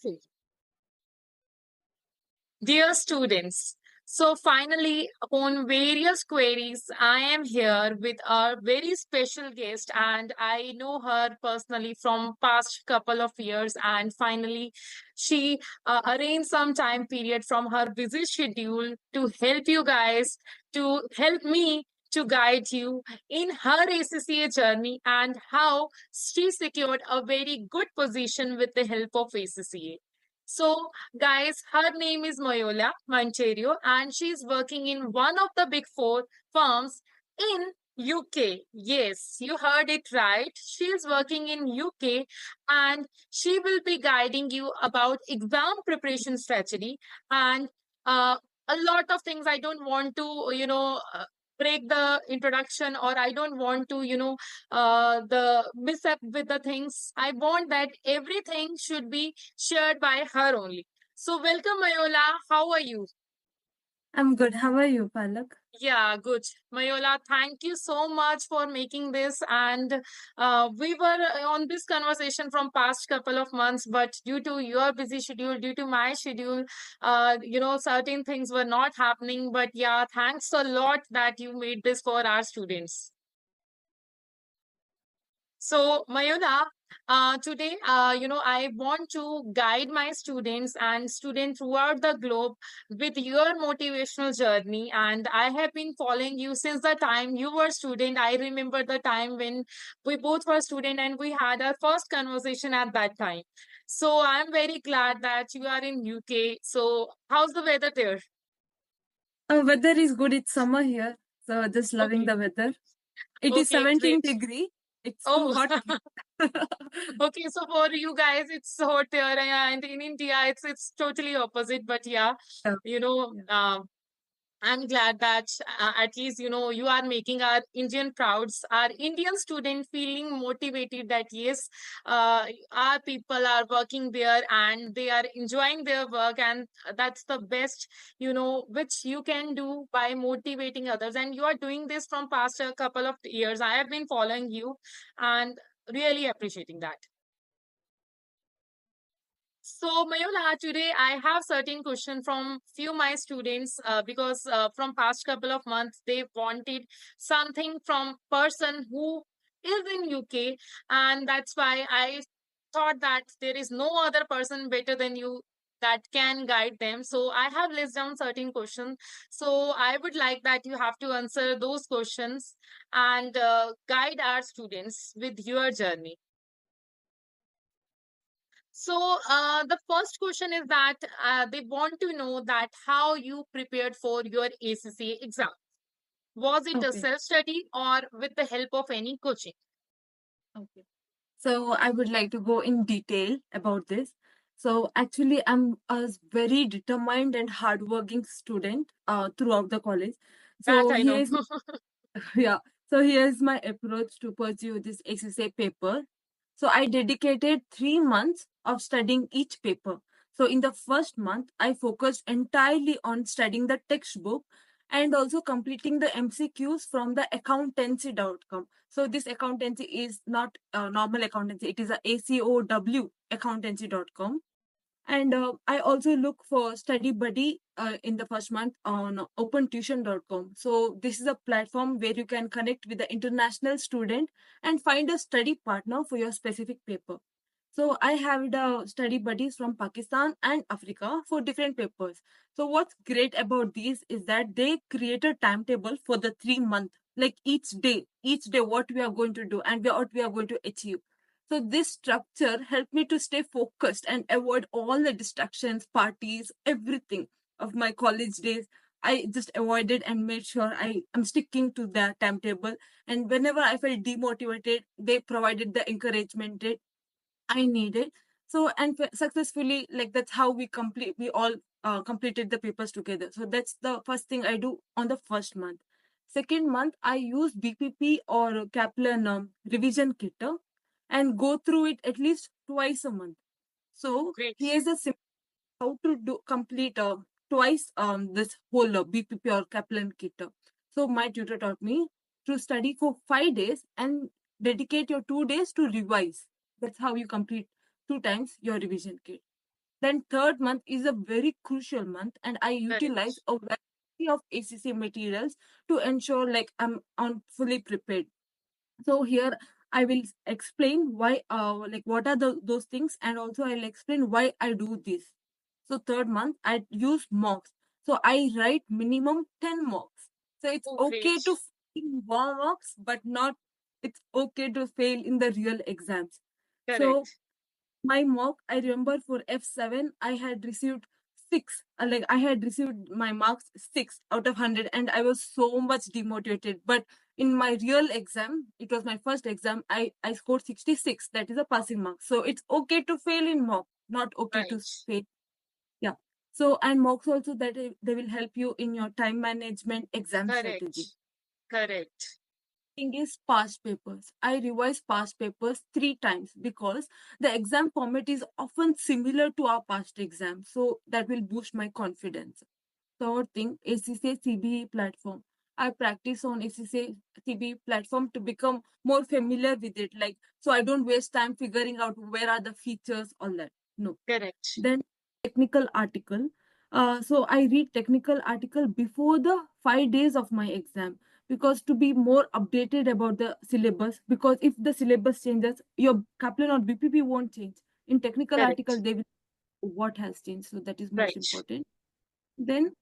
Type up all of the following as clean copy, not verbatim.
Okay. Dear students, so finally, upon various queries, I am here with our very special guest, and I know her personally from past couple of years. And finally, she arranged some time period from her busy schedule to help you guys, to help me to guide you in her ACCA journey and how she secured a very good position with the help of ACCA. So, guys, her name is Mayola Mancherio, and she's working in one of the big four firms in UK. Yes, you heard it right. She is working in UK, and she will be guiding you about exam preparation strategy and a lot of things. I don't want to, break the introduction, or I don't want to, the miss up with the things. I want that everything should be shared by her only. So, welcome, Mayola. How are you? I'm good. How are you, Palak? Yeah, good. Mayola, thank you so much for making this. And we were on this conversation from past couple of months, but due to your busy schedule, due to my schedule, certain things were not happening. But yeah, thanks a lot that you made this for our students. So, Mayura, today, I want to guide my students and students throughout the globe with your motivational journey. And I have been following you since the time you were student. I remember the time when we both were student and we had our first conversation at that time. So I'm very glad that you are in UK. So how's the weather there? Weather is good. It's summer here, so just loving Okay. the weather. It is Okay, 17 great. degree. It's too Oh, hot. okay, so for you guys, it's hot here, yeah, and in India, it's totally opposite. But yeah, Yeah, you know, yeah. I'm glad that at least you are making our Indian prouds, our Indian student feeling motivated that yes, our people are working there and they are enjoying their work, and that's the best which you can do by motivating others. And you are doing this from past a couple of years. I have been following you, and really appreciating that. So, Mayula, today I have certain question from few my students because from past couple of months they wanted something from person who is in UK, and that's why I thought that there is no other person better than you that can guide them. So I have listed down certain questions. So I would like that you have to answer those questions and guide our students with your journey. So the first question is that they want to know that how you prepared for your ACCA exam. Was it a Okay. self-study or with the help of any coaching? Okay. So I would like to go in detail about this. So actually, I'm a very determined and hardworking student throughout the college. That So I know. here's yeah. So here's my approach to pursue this XSA paper. So I dedicated 3 months of studying each paper. So in the first month, I focused entirely on studying the textbook and also completing the MCQs from the accountancy.com. So this accountancy is not a normal accountancy; it is a ACOW accountancy.com. And I also look for study buddy in the first month on opentuition.com. So this is a platform where you can connect with the international student and find a study partner for your specific paper. So I have the study buddies from Pakistan and Africa for different papers. So what's great about these is that they create a timetable for the 3 month, like each day what we are going to do and what we are going to achieve. So this structure helped me to stay focused and avoid all the distractions, parties, everything of my college days. I just avoided and made sure I am sticking to the timetable. And whenever I felt demotivated, they provided the encouragement that I needed. So and successfully, like that's how we all completed the papers together. So that's the first thing I do on the first month. Second month, I use BPP or Kaplan revision kit and go through it at least twice a month. So Great. here's a simple how to do complete twice this whole BPP or Kaplan kit. So my tutor taught me to study for 5 days and dedicate your 2 days to revise. That's how you complete 2 times your revision kit. Then third month is a very crucial month, and I utilize Correct. a variety of ACC materials to ensure like I'm on fully prepared. So here I will explain why, like what are those things, and also I'll explain why I do this. So third month I use mocks. So I write minimum 10 mocks. So it's Oh, okay great. to fail in warm mocks, but not, it's okay to fail in the real exams. So Correct. my mock, I remember for F7, I had received six. Like I had received my marks 6 out of 100, and I was so much demotivated. But in my real exam, it was my first exam, I scored 66. That is a passing mark. So it's okay to fail in mock, not okay to Right. fail. Yeah. So, and mocks also, that they will help you in your time management exam strategy. Correct. Correct. Thing is past papers. I revise past papers 3 times because the exam format is often similar to our past exams. So that will boost my confidence. Third thing, ACCA CBE platform. I practice on ACCA CBE platform to become more familiar with it. Like, so I don't waste time figuring out where are the features, all that. No. Correct. Then technical article. So I read technical article before the 5 days of my exam, because to be more updated about the syllabus, because if the syllabus changes, your Kaplan or BPP won't change. In technical article, Correct. they will what has changed. So that is most Right. important. Then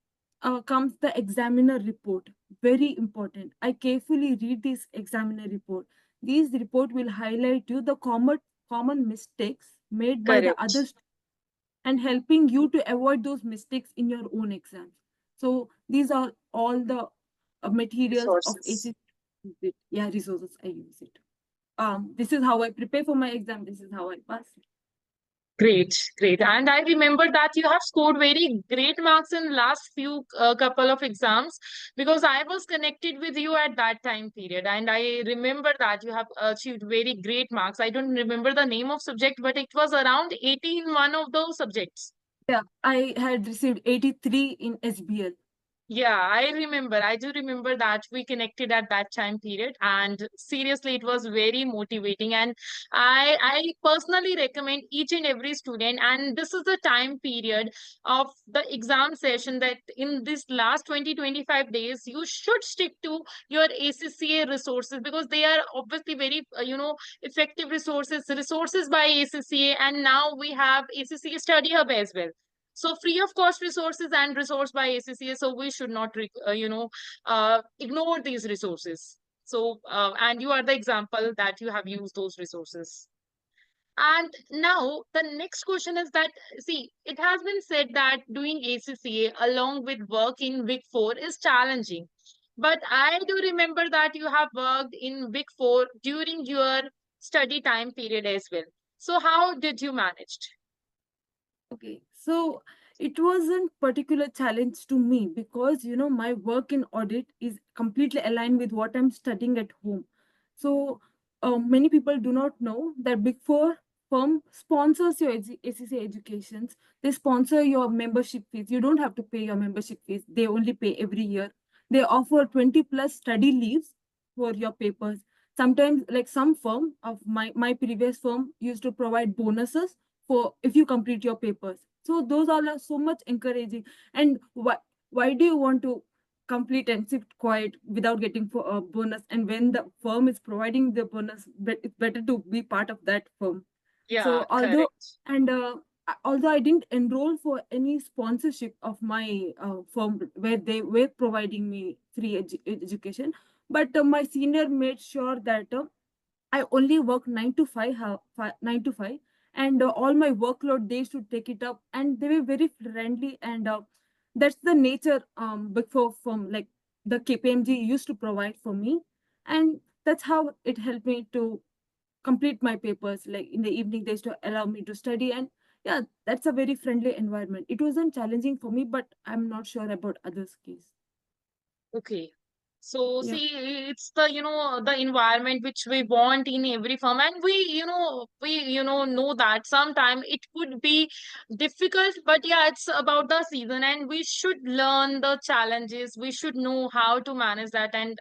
comes the examiner report. Very important. I carefully read this examiner report. These report will highlight you the common mistakes made by the Correct. others, and helping you to avoid those mistakes in your own exams. So these are all the materials of Resources. ACC. Yeah, resources I use it. This is how I prepare for my exam. This is how I pass. Great, great. And I remember that you have scored very great marks in last few couple of exams because I was connected with you at that time period, and I remember that you have achieved very great marks. I don't remember the name of subject, but it was around 80 in one of those subjects. Yeah, I had received 83 in SBL. Yeah, I remember. I do remember that we connected at that time period, and seriously, it was very motivating. And I personally recommend each and every student. And this is the time period of the exam session that in this last 20-25 days, you should stick to your ACCA resources because they are obviously very effective resources. Resources by ACCA, and now we have ACCA Study Hub as well, so free of cost resources and resource by ACCA. So we should not ignore these resources. So and you are the example that you have used those resources. And now the next question is that, see, it has been said that doing ACCA along with work in Big Four is challenging, but I do remember that you have worked in Big Four during your study time period as well. So how did you manage? Okay, so it wasn't particular challenge to me because my work in audit is completely aligned with what I'm studying at home. So many people do not know that Big Four firm sponsors your ACC educations. They sponsor your membership fees. You don't have to pay your membership fees. They only pay every year. They offer 20 plus study leaves for your papers. Sometimes, like some firm of my previous firm used to provide bonuses for if you complete your papers. So those all are so much encouraging. And why do you want to complete and sit quiet without getting for a bonus? And when the firm is providing the bonus, but it's better to be part of that firm. Yeah, So correct. although I didn't enroll for any sponsorship of my firm where they were providing me free education, but my senior made sure that I only work 9 to 5, 9 to 5, and all my workload they should take it up, and they were very friendly, and that's the nature before from like the KPMG used to provide for me, and that's how it helped me to complete my papers. Like in the evening, they used to allow me to study, and yeah, that's a very friendly environment. It wasn't challenging for me, but I'm not sure about others' case. Okay. So Yeah. see, it's the the environment which we want in every firm, and we know that sometime it could be difficult, but yeah, it's about the season, and we should learn the challenges. We should know how to manage that, and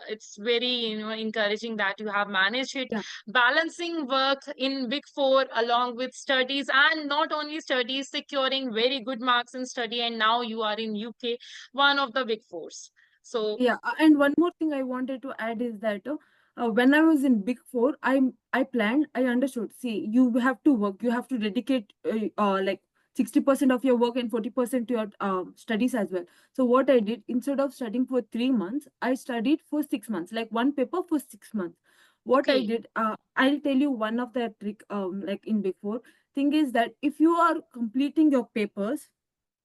it's very, encouraging that you have managed it, Yeah. balancing work in Big Four along with studies, and not only studies, securing very good marks in study, and now you are in UK, one of the Big Fours. So Yeah, and one more thing I wanted to add is that when I was in Big Four, I planned, I understood. See, you have to work, you have to dedicate like 60% of your work and 40% to your studies as well. So what I did, instead of studying for 3 months, I studied for 6 months, like one paper for 6 months. What I okay, did, I'll tell you one of the trick, like in Big Four, thing is that if you are completing your papers,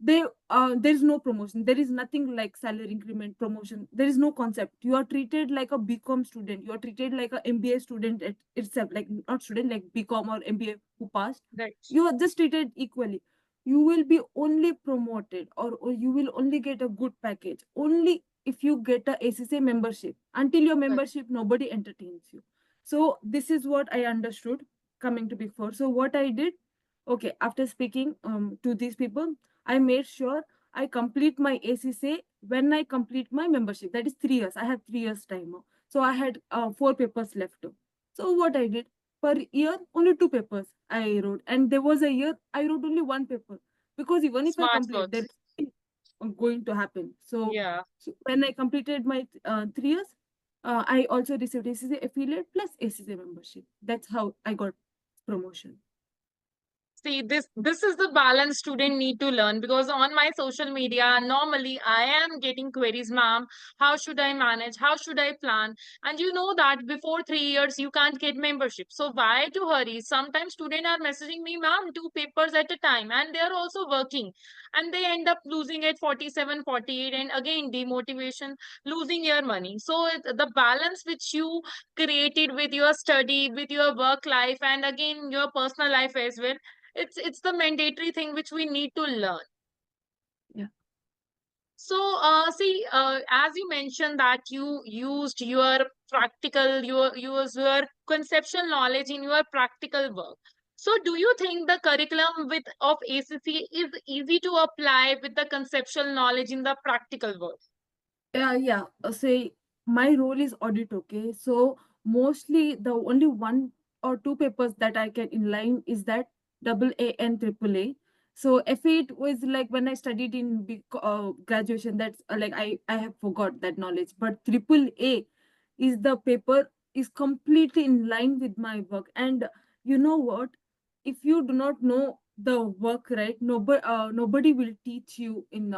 they there is no promotion, there is nothing like salary increment, promotion, there is no concept. You are treated like a BCom student, you are treated like a MBA student itself, like not student, like BCom or MBA who passed. right, You are just treated equally. You will be only promoted, or you will only get a good package only if you get a ACCA membership. Until your right. membership, nobody entertains you. So this is what I understood coming to Big Four. So what I did, okay, after speaking to these people, I made sure I complete my ACCA when I complete my membership. That is 3 years. I have 3 years time. So I had four papers left. So what I did, per year, only two papers I wrote. And there was a year I wrote only one paper. Because even if I Smart complete, there works. is nothing going to happen. Yeah. So when I completed my 3 years, I also received ACCA affiliate plus ACCA membership. That's how I got promotion. See, this is the balance student need to learn, because on my social media, normally I am getting queries, ma'am, how should I manage? How should I plan? And you know that before 3 years, you can't get membership. So why to hurry? Sometimes students are messaging me, ma'am, two papers at a time, and they are also working. And they end up losing at 47, 48, and again, demotivation, losing your money. So the balance which you created with your study, with your work life, and again, your personal life as well, it's the mandatory thing which we need to learn. Yeah. So see, as you mentioned that you used your practical, your use your conceptual knowledge in your practical work. So do you think the curriculum with of ACC is easy to apply with the conceptual knowledge in the practical work? Yeah. Say my role is audit, okay? So mostly the only one or two papers that I can inline is that double A and triple A. So F8 was like when I studied in graduation, that's like I have forgot that knowledge. But triple A is the paper is completely in line with my work. And you know what? If you do not know the work, right, nobody will teach you in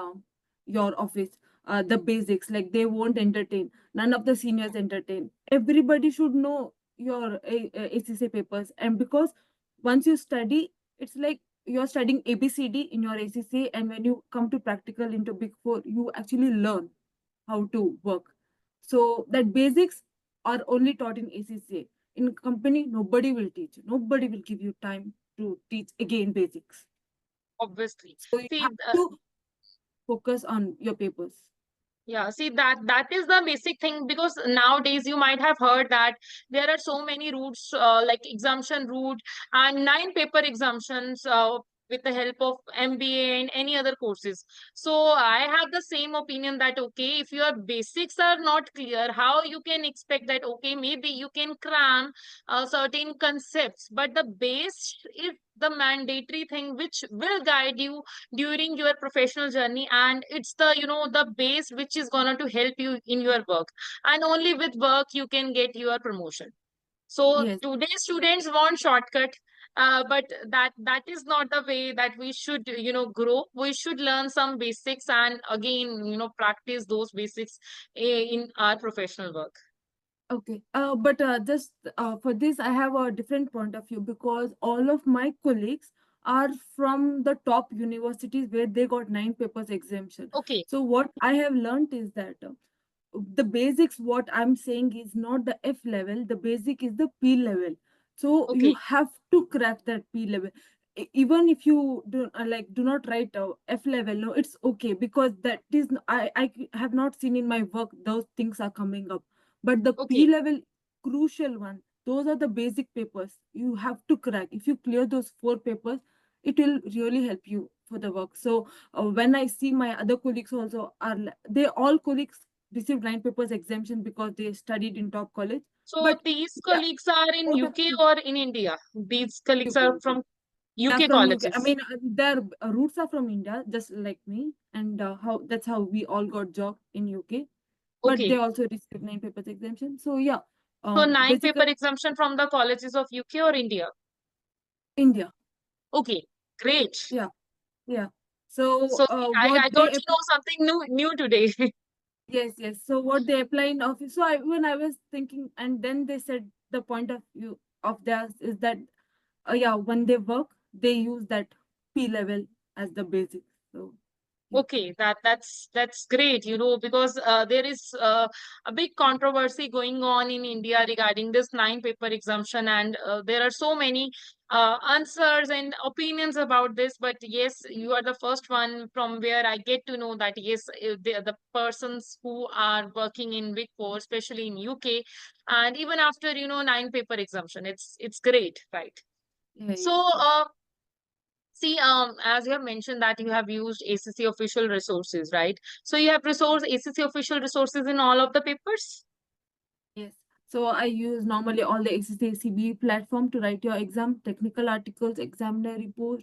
your office the basics, like they won't entertain, none of the seniors entertain. Everybody should know your ACCA papers. And because once you study, it's like you're studying ABCD in your ACCA, and when you come to practical into Big Four, you actually learn how to work. So that basics are only taught in ACCA. In company, nobody will teach you, nobody will give you time to teach again basics. Obviously. So you See, have to focus on your papers. yeah, see that is the basic thing, because nowadays you might have heard that there are so many routes, like exemption route and nine paper exemptions, with the help of MBA and any other courses. So I have the same opinion that okay, if your basics are not clear, how you can expect that okay, maybe you can cram certain concepts, but the base is the mandatory thing which will guide you during your professional journey, and it's the, the base which is gonna to help you in your work, and only with work you can get your promotion. So Yes. today's students want shortcut, but that is not the way that we should, grow. We should learn some basics, and again, practice those basics in our professional work. Okay. But just for this, I have a different point of view because all of my colleagues are from the top universities where they got nine papers exemption. Okay, So what I have learned is that the basics, what I'm saying is not the F level, the basic is the P level. So you okay, have to crack that P level. Even if you do not write F level, no, it's okay because that is I have not seen in my work those things are coming up. But the P okay, level, crucial one, those are the basic papers you have to crack. If you clear those four papers, it will really help you for the work. So when I see my other colleagues also are they all colleagues received 9 papers exemption because they studied in top college. So But these yeah, colleagues are in out of UK or in India? These colleagues UK, are UK. from They are UK from UK. I colleges. mean, their roots are from India, just like me, and how that's how we all got job in UK. But they Okay. also received 9 papers exemption. So yeah, So nine paper basically exemption from the colleges of UK or India. India. Okay, great. Yeah, yeah. So So see, what I got they to know something new today. yes, yes. So what they apply in office. So when I was thinking, and then they said the point of view of theirs is that yeah, when they work, they use that P level as the basic. So yeah, Okay, that's great, because there is a big controversy going on in India regarding this nine paper exemption, and there are so many answers and opinions about this. But yes, you are the first one from where I get to know that yes, the persons who are working in Big Four, especially in UK, and even after nine paper exemption, it's great, right? yeah, So, yes, yes, see, as you have mentioned that you have used ACC official resources, right? So you have resource ACC official resources in all of the papers? yes. So I use normally all the ACCA platform to write your exam, technical articles, examiner report,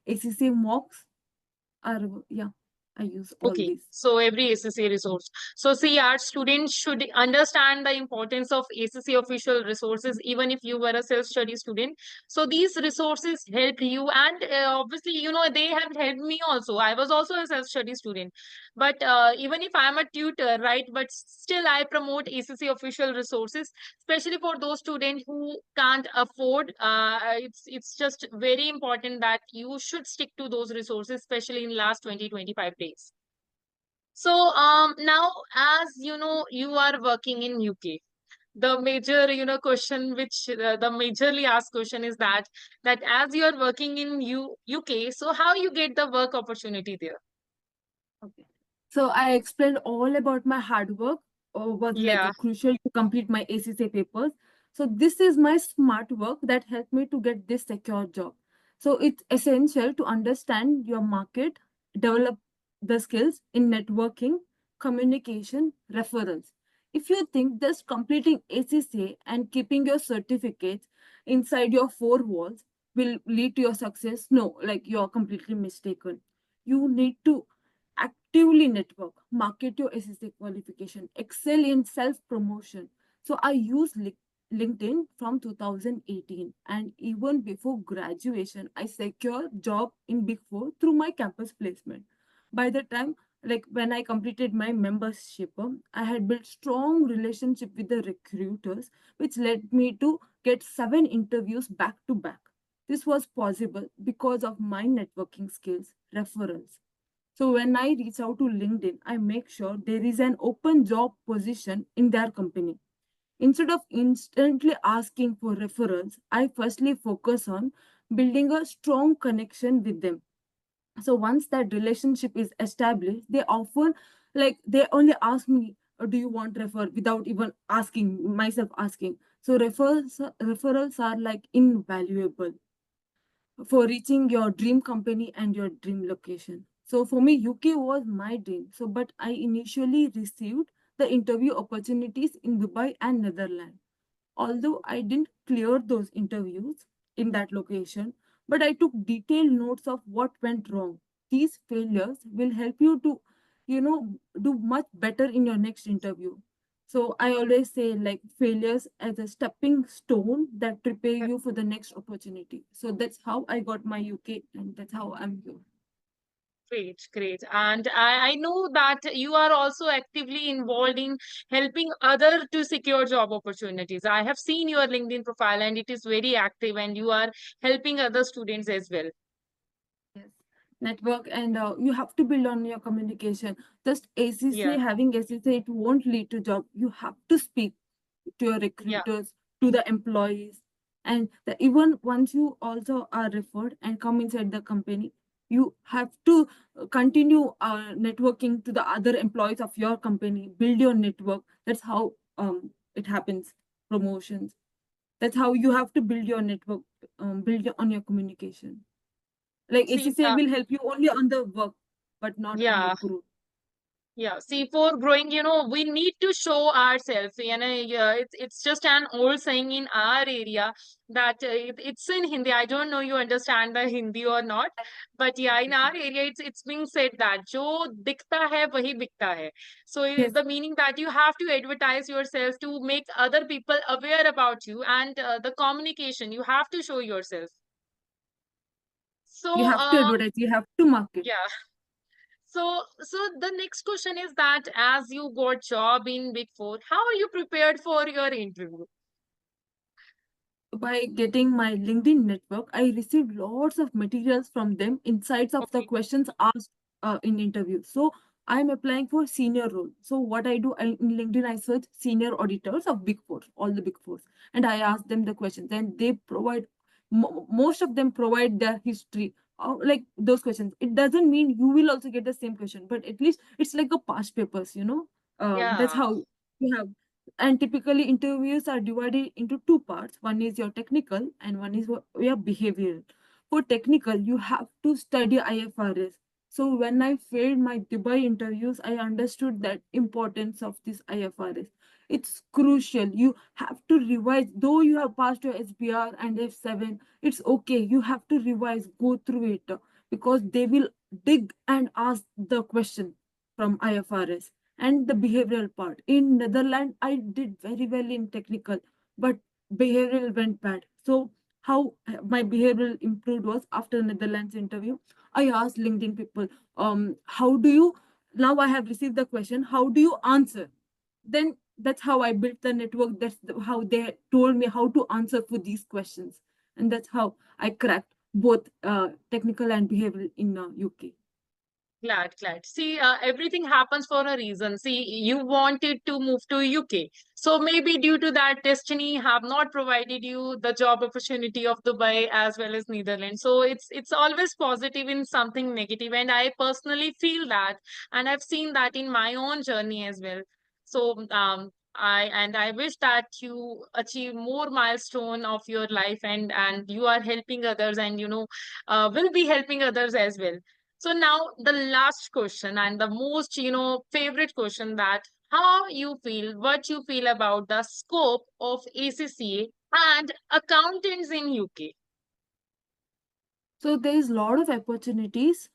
ACCA mocks. Are yeah, I use all Okay, these. so every ACC resource. So see, our students should understand the importance of ACC official resources, even if you were a self-study student. So these resources help you, and obviously, they have helped me also. I was also a self-study student, but even if I'm a tutor, right? But still, I promote ACC official resources, especially for those students who can't afford. It's just very important that you should stick to those resources, especially in last 20-25 days. So now as you are working in UK, the major question which the majorly asked question is that as you are working in UK, so how you get the work opportunity there? Okay. So I explained all about my hard work was like Yeah. a crucial to complete my ACCA papers. So this is my smart work that helped me to get this secure job. So it's essential to understand your market, develop the skills in networking, communication, referrals. If you think just completing ACCA and keeping your certificates inside your four walls will lead to your success, no, like you're completely mistaken. You need to actively network, market your SSA qualification, excel in self promotion. So I use LinkedIn from 2018, and even before graduation, I secured job in Big Four through my campus placement. By the time, like when I completed my membership, I had built strong relationship with the recruiters, which led me to get 7 interviews back to back. This was possible because of my networking skills, referrals. So when I reach out to LinkedIn, I make sure there is an open job position in their company. Instead of instantly asking for referrals, I firstly focus on building a strong connection with them. So once that relationship is established, they often they only ask me, do you want refer without even asking myself asking. So referrals are like invaluable for reaching your dream company and your dream location. So for me, UK was my dream. So, but I initially received the interview opportunities in Dubai and Netherlands. Although I didn't clear those interviews in that location, but I took detailed notes of what went wrong. These failures will help you to, do much better in your next interview. So I always say like failures as a stepping stone that prepare you for the next opportunity. So that's how I got my UK, and that's how I'm here. Great, great. And I know that you are also actively involved in helping other to secure job opportunities. I have seen your LinkedIn profile and it is very active and you are helping other students as well. Yes. Network, and you have to build on your communication. Just Yeah, ACCA, having ACCA, it won't lead to job. You have to speak to your yeah. recruiters, to the employees, and even once you also are referred and come inside the company, you have to continue networking to the other employees of your company. Build your network. That's how it happens. Promotions. That's how you have to build your network. On your communication. Like See, ACCA will help you only on the work, but not on your yeah. growth. Yeah, see, for growing, we need to show ourselves. Yeah, it's just an old saying in our area that it's in Hindi. I don't know you understand the Hindi or not, but yeah, in our area, it's being said that जो दिखता है वही बिकता है. So Yes, the meaning that you have to advertise yourself to make other people aware about you, and the communication you have to show yourself. you So have to advertise, you have to market. yeah. So the next question is that as you got job in Big Four, how are you prepared for your interview? By getting my LinkedIn network, I received lots of materials from them, insights of the Okay. questions asked in interview. So I'm applying for senior role. So what I do in LinkedIn, I search senior auditors of Big Four, all the Big Fours, and I ask them the questions. And they provide, most of them provide their history. Like those questions. It doesn't mean you will also get the same question, but at least it's like a past papers, you know. That's Yeah. how you have. And typically, interviews are divided into two parts. One is your technical, and one is your behavioral. For technical, you have to study IFRS. So when I failed my Dubai interviews, I understood that importance of this IFRS. It's crucial. You have to revise. Though you have passed your SBR and F7, it's okay. You have to revise, go through it because they will dig and ask the question from IFRS. And the behavioral part in Netherlands, I did very well in technical, but behavioral went bad. So how my behavioral improved was after Netherlands interview. I asked LinkedIn people, how do you, now I have received the question, how do you answer? Then that's how I built the network. That's how they told me how to answer for these questions, and that's how I cracked both technical and behavioral in UK. Glad, glad. See, everything happens for a reason. See, you wanted to move to UK. So maybe due to that, destiny have not provided you the job opportunity of Dubai as well as Netherlands. So it's always positive in something negative. And I personally feel that, and I've seen that in my own journey as well. So I wish that you achieve more milestone of your life, and you are helping others, and will be helping others as well. So now the last question and the most, favorite question, that how you feel, what you feel about the scope of ACCA and accountants in UK. So there is a lot of opportunities.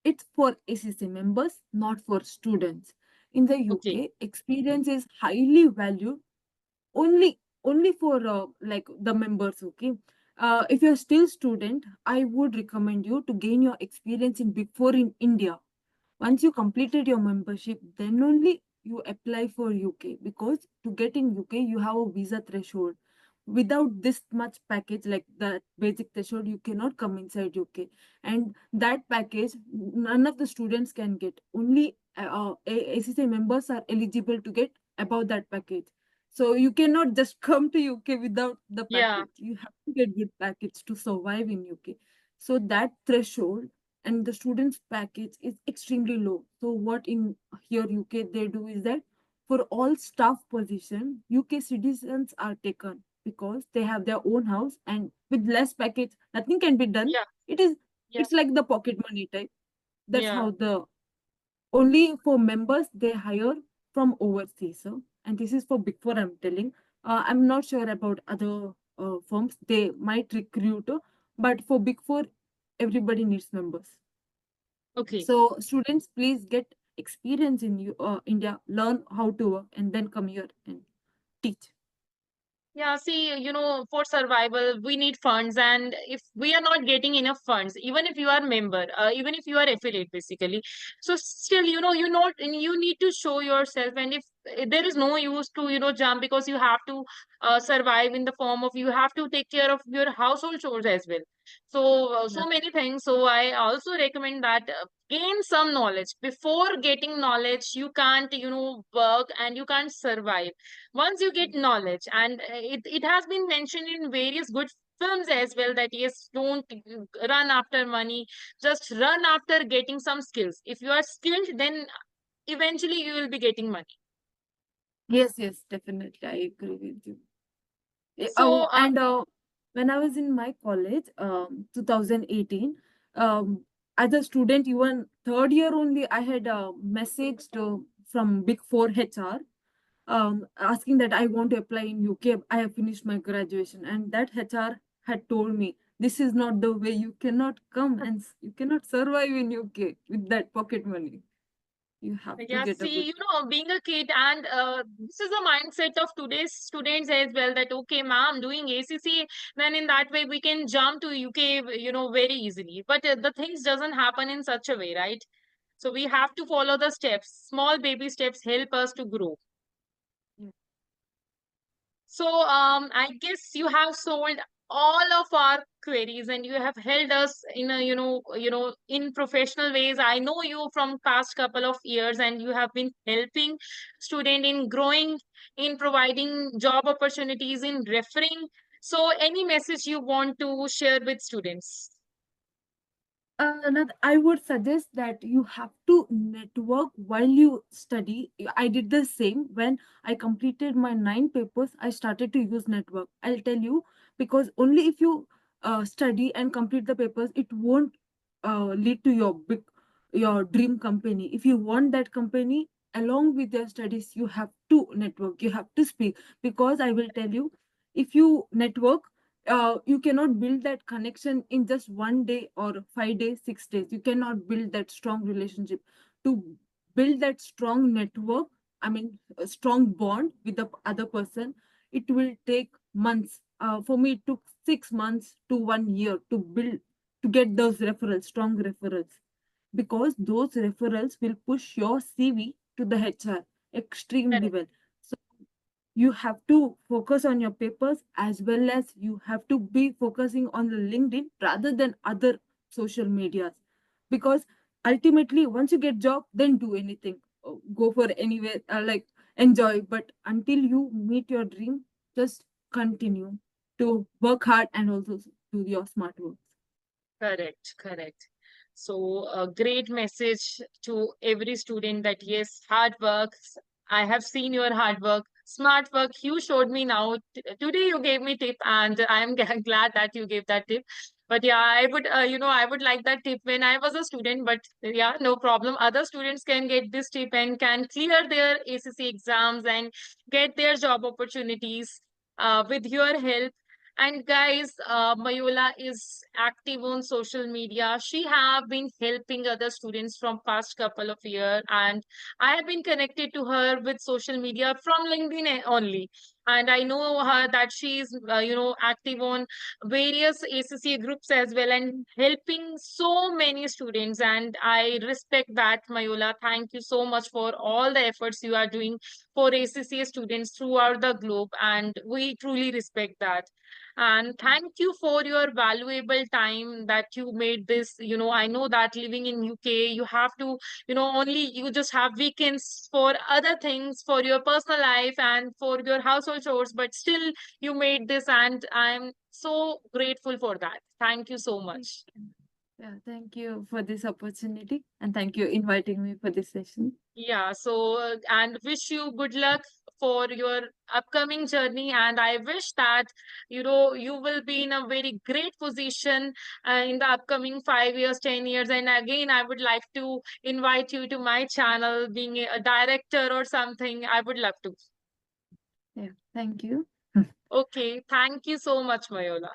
It's for ACC members, not for students. In the Okay. UK, experience is highly valued only for like the members. Okay, if you're still student, I would recommend you to gain your experience in Big Four in India. Once you completed your membership, then only you apply for UK, because to get in UK you have a visa threshold. Without this much package, like that basic threshold, you cannot come inside UK. And that package none of the students can get. Only ACCA members are eligible to get above that package. So you cannot just come to UK without the Yeah. package. You have to get good package to survive in UK. So that threshold and the students package is extremely low. So what in here UK they do is that for all staff position, UK citizens are taken because they have their own house, and with less package nothing can be done. Yeah. it is Yeah. it's like the pocket money type. That's Yeah. how the only for members they hire from overseas. So, and this is for Big Four, I'm telling. I'm not sure about other firms. They might recruit, but for Big Four, everybody needs members. Okay. So, students, please get experience in India, learn how to work, and then come here and teach. Yeah, see, for survival, we need funds, and if we are not getting enough funds, even if you are member, even if you are affiliate, basically, so still, you need to show yourself, and if there is no use to, jump, because you have to survive in the form of, you have to take care of your household chores as well. So, Yeah. so many things. So I also recommend that gain some knowledge. Before getting knowledge, you can't, work, and you can't survive once you get knowledge. And it has been mentioned in various good films as well, that yes, don't run after money, just run after getting some skills. If you are skilled, then eventually you will be getting money. Yes, yes, definitely. I agree with you. So And when I was in my college, 2018, um, as a student, even third year only, I had a message from Big Four HR asking that I want to apply in UK. I have finished my graduation, and that HR had told me this is not the way. You cannot come and you cannot survive in UK with that pocket money. You have to Yeah, get a see, good. you know, being a kid, and this is the mindset of today's students as well, that okay, ma'am, doing ACC, then in that way we can jump to UK, you know, very easily. But the things doesn't happen in such a way, right? So we have to follow the steps. Small baby steps help us to grow. Yeah. So, I guess you have solved all of our queries and you have held us in a, in professional ways. I know you from past couple of years and you have been helping student in growing, in providing job opportunities, in referring. So, any message you want to share with students? I would suggest that you have to network while you study. I did the same when I completed my 9 papers. I started to use network. I'll tell you, because only if you study and complete the papers, it won't lead to your dream company. If you want that company along with your studies, you have to network. You have to speak, because I will tell you, if you network, you cannot build that connection in just 1 day or 5 days, 6 days. You cannot build that strong relationship. To build that strong network, I mean, a strong bond with the other person, it will take months. For me, it took 6 months to 1 year to build, to get those referrals, strong referrals, because those referrals will push your CV to the HR extremely Correct. well. So you have to focus on your papers, as well as you have to be focusing on the LinkedIn rather than other social medias, because ultimately once you get job, then do anything. Go for anywhere, like enjoy, but until you meet your dream, just continue to work hard and also do your smart work. Correct, correct. So, a great message to every student that yes, hard work. I have seen your hard work, smart work. You showed me now. Today you gave me tip, and I am glad that you gave that tip. But yeah, I would, I would like that tip when I was a student. But yeah, no problem. Other students can get this tip and can clear their ACC exams and get their job opportunities with your help. And guys, Mayula is active on social media. She have been helping other students from past couple of years, and I have been connected to her with social media from LinkedIn only. And I know her that she is, active on various ACCA groups as well and helping so many students. And I respect that, Mayula. Thank you so much for all the efforts you are doing for ACCA students throughout the globe, and we truly respect that. And thank you for your valuable time that you made this. I know that living in UK, you have to, only you just have weekends for other things, for your personal life and for your household chores, but still you made this, and I'm so grateful for that. Thank you so Thank much. you. Yeah, thank you for this opportunity, and thank you inviting me for this session. Yeah, so and wish you good luck for your upcoming journey. And I wish that you will be in a very great position in the upcoming 5 years, 10 years. And again, I would like to invite you to my channel, being a director or something. I would love to. Yeah, thank you. Okay, thank you so much, Mayola.